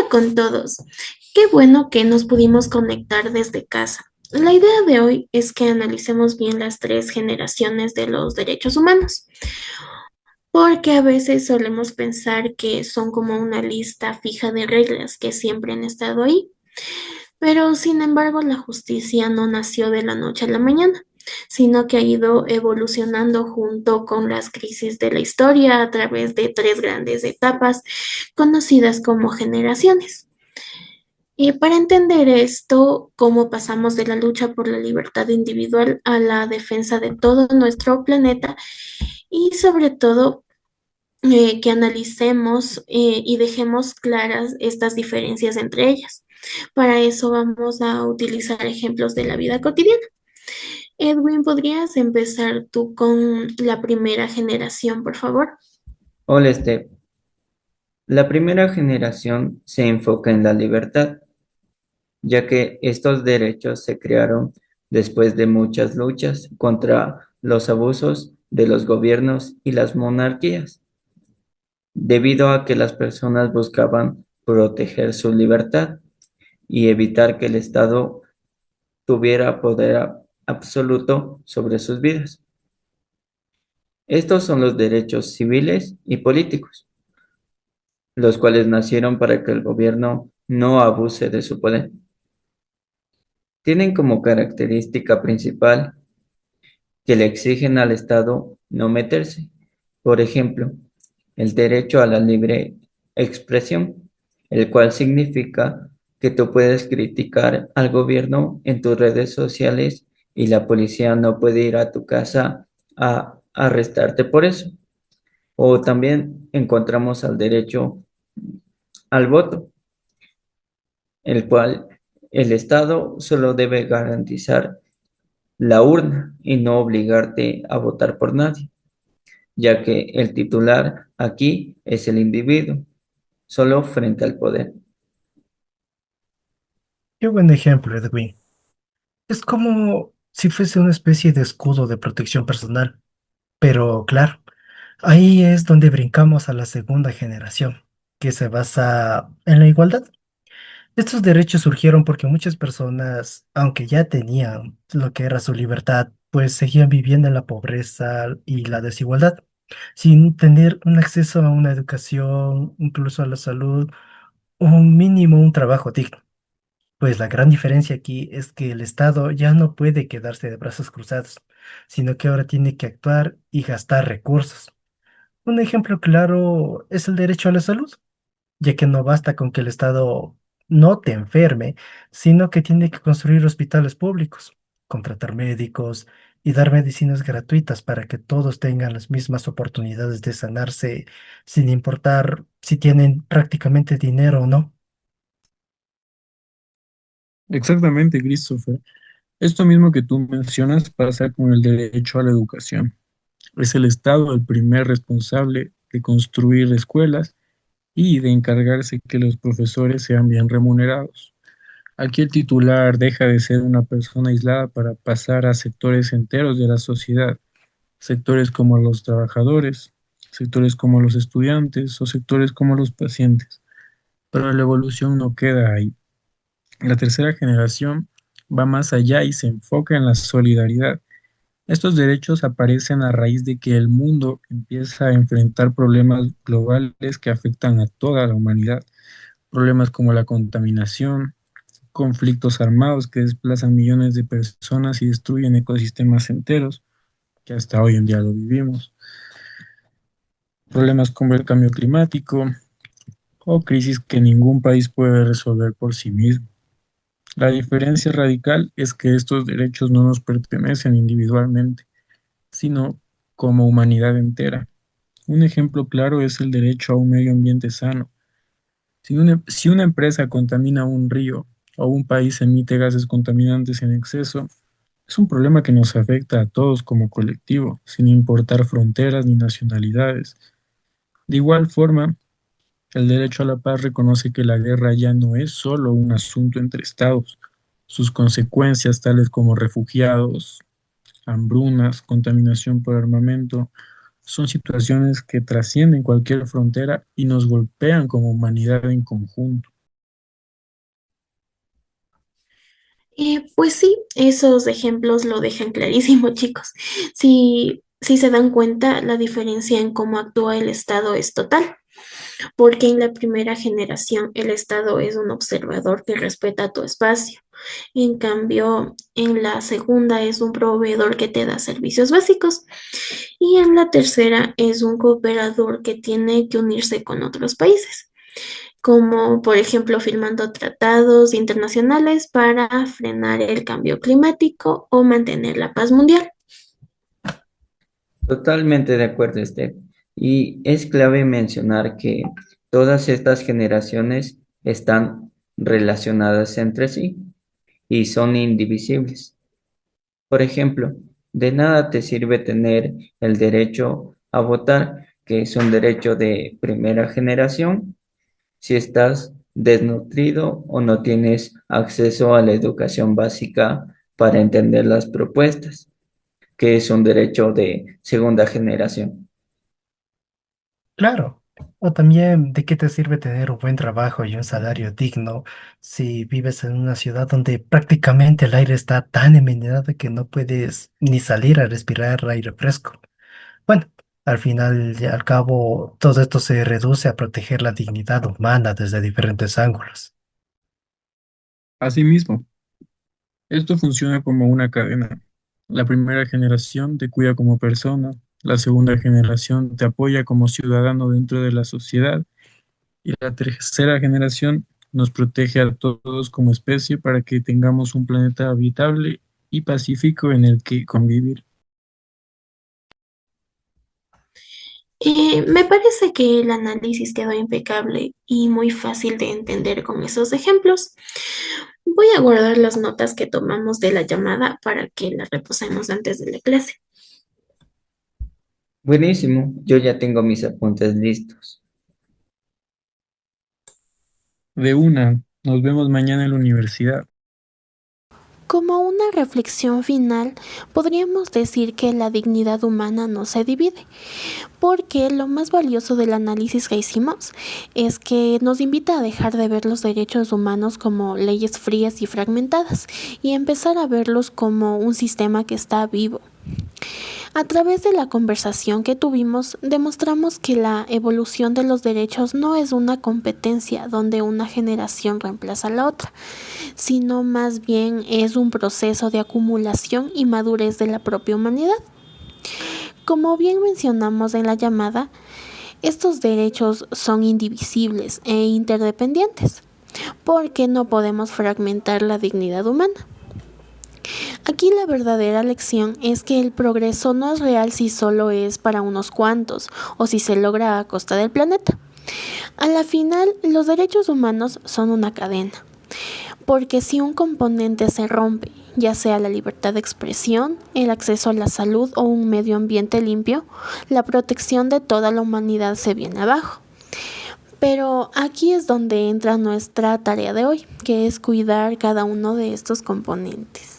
con todos. Qué bueno que nos pudimos conectar desde casa. La idea de hoy es que analicemos bien las tres generaciones de los derechos humanos, porque a veces solemos pensar que son como una lista fija de reglas que siempre han estado ahí, pero sin embargo la justicia no nació de la noche a la mañana, sino que ha ido evolucionando junto con las crisis de la historia a través de tres grandes etapas conocidas como generaciones. Y para entender esto, cómo pasamos de la lucha por la libertad individual a la defensa de todo nuestro planeta y sobre todo que analicemos y dejemos claras estas diferencias entre ellas. Para eso vamos a utilizar ejemplos de la vida cotidiana. Edwin, ¿podrías empezar tú con la primera generación, por favor? Hola, la primera generación se enfoca en la libertad, ya que estos derechos se crearon después de muchas luchas contra los abusos de los gobiernos y las monarquías, debido a que las personas buscaban proteger su libertad y evitar que el Estado tuviera poder absoluto sobre sus vidas. Estos son los derechos civiles y políticos, los cuales nacieron para que el gobierno no abuse de su poder. Tienen como característica principal que le exigen al Estado no meterse. Por ejemplo, el derecho a la libre expresión, el cual significa que tú puedes criticar al gobierno en tus redes sociales y la policía no puede ir a tu casa a arrestarte por eso. O también encontramos al derecho al voto, el cual el Estado solo debe garantizar la urna y no obligarte a votar por nadie, ya que el titular aquí es el individuo, solo frente al poder. Qué buen ejemplo, Edwin. Es como si fuese una especie de escudo de protección personal. Pero claro, ahí es donde brincamos a la segunda generación, que se basa en la igualdad. Estos derechos surgieron porque muchas personas, aunque ya tenían lo que era su libertad, pues seguían viviendo en la pobreza y la desigualdad, sin tener un acceso a una educación, incluso a la salud, o un mínimo un trabajo digno. Pues la gran diferencia aquí es que el Estado ya no puede quedarse de brazos cruzados, sino que ahora tiene que actuar y gastar recursos. Un ejemplo claro es el derecho a la salud, ya que no basta con que el Estado no te enferme, sino que tiene que construir hospitales públicos, contratar médicos y dar medicinas gratuitas para que todos tengan las mismas oportunidades de sanarse, sin importar si tienen prácticamente dinero o no. Exactamente, Christopher. Esto mismo que tú mencionas pasa con el derecho a la educación. Es el Estado el primer responsable de construir escuelas y de encargarse que los profesores sean bien remunerados. Aquí el titular deja de ser una persona aislada para pasar a sectores enteros de la sociedad, sectores como los trabajadores, sectores como los estudiantes o sectores como los pacientes. Pero la evolución no queda ahí. La tercera generación va más allá y se enfoca en la solidaridad. Estos derechos aparecen a raíz de que el mundo empieza a enfrentar problemas globales que afectan a toda la humanidad. Problemas como la contaminación, conflictos armados que desplazan millones de personas y destruyen ecosistemas enteros, que hasta hoy en día lo vivimos. Problemas como el cambio climático o crisis que ningún país puede resolver por sí mismo. La diferencia radical es que estos derechos no nos pertenecen individualmente, sino como humanidad entera. Un ejemplo claro es el derecho a un medio ambiente sano. Si una empresa contamina un río o un país emite gases contaminantes en exceso, es un problema que nos afecta a todos como colectivo, sin importar fronteras ni nacionalidades. De igual forma, el derecho a la paz reconoce que la guerra ya no es solo un asunto entre estados. Sus consecuencias, tales como refugiados, hambrunas, contaminación por armamento, son situaciones que trascienden cualquier frontera y nos golpean como humanidad en conjunto. Pues sí, esos ejemplos lo dejan clarísimo, chicos. Si se dan cuenta, la diferencia en cómo actúa el Estado es total, porque en la primera generación el Estado es un observador que respeta tu espacio. En cambio, en la segunda es un proveedor que te da servicios básicos y en la tercera es un cooperador que tiene que unirse con otros países, como por ejemplo firmando tratados internacionales para frenar el cambio climático o mantener la paz mundial. Totalmente de acuerdo, Esther. Y es clave mencionar que todas estas generaciones están relacionadas entre sí y son indivisibles. Por ejemplo, de nada te sirve tener el derecho a votar, que es un derecho de primera generación, si estás desnutrido o no tienes acceso a la educación básica para entender las propuestas, que es un derecho de segunda generación. Claro. O también, ¿de qué te sirve tener un buen trabajo y un salario digno si vives en una ciudad donde prácticamente el aire está tan envenenado que no puedes ni salir a respirar aire fresco? Bueno, al final y al cabo, todo esto se reduce a proteger la dignidad humana desde diferentes ángulos. Asimismo, esto funciona como una cadena. La primera generación te cuida como persona, la segunda generación te apoya como ciudadano dentro de la sociedad y la tercera generación nos protege a todos como especie para que tengamos un planeta habitable y pacífico en el que convivir. Me parece que el análisis quedó impecable y muy fácil de entender con esos ejemplos. Voy a guardar las notas que tomamos de la llamada para que las reposemos antes de la clase. Buenísimo, yo ya tengo mis apuntes listos. De una, nos vemos mañana en la universidad. Como una reflexión final, podríamos decir que la dignidad humana no se divide, porque lo más valioso del análisis que hicimos es que nos invita a dejar de ver los derechos humanos como leyes frías y fragmentadas y empezar a verlos como un sistema que está vivo. A través de la conversación que tuvimos, demostramos que la evolución de los derechos no es una competencia donde una generación reemplaza a la otra, sino más bien es un proceso de acumulación y madurez de la propia humanidad. Como bien mencionamos en la llamada, estos derechos son indivisibles e interdependientes, porque no podemos fragmentar la dignidad humana. Aquí la verdadera lección es que el progreso no es real si solo es para unos cuantos o si se logra a costa del planeta. A la final, los derechos humanos son una cadena, porque si un componente se rompe, ya sea la libertad de expresión, el acceso a la salud o un medio ambiente limpio, la protección de toda la humanidad se viene abajo. Pero aquí es donde entra nuestra tarea de hoy, que es cuidar cada uno de estos componentes.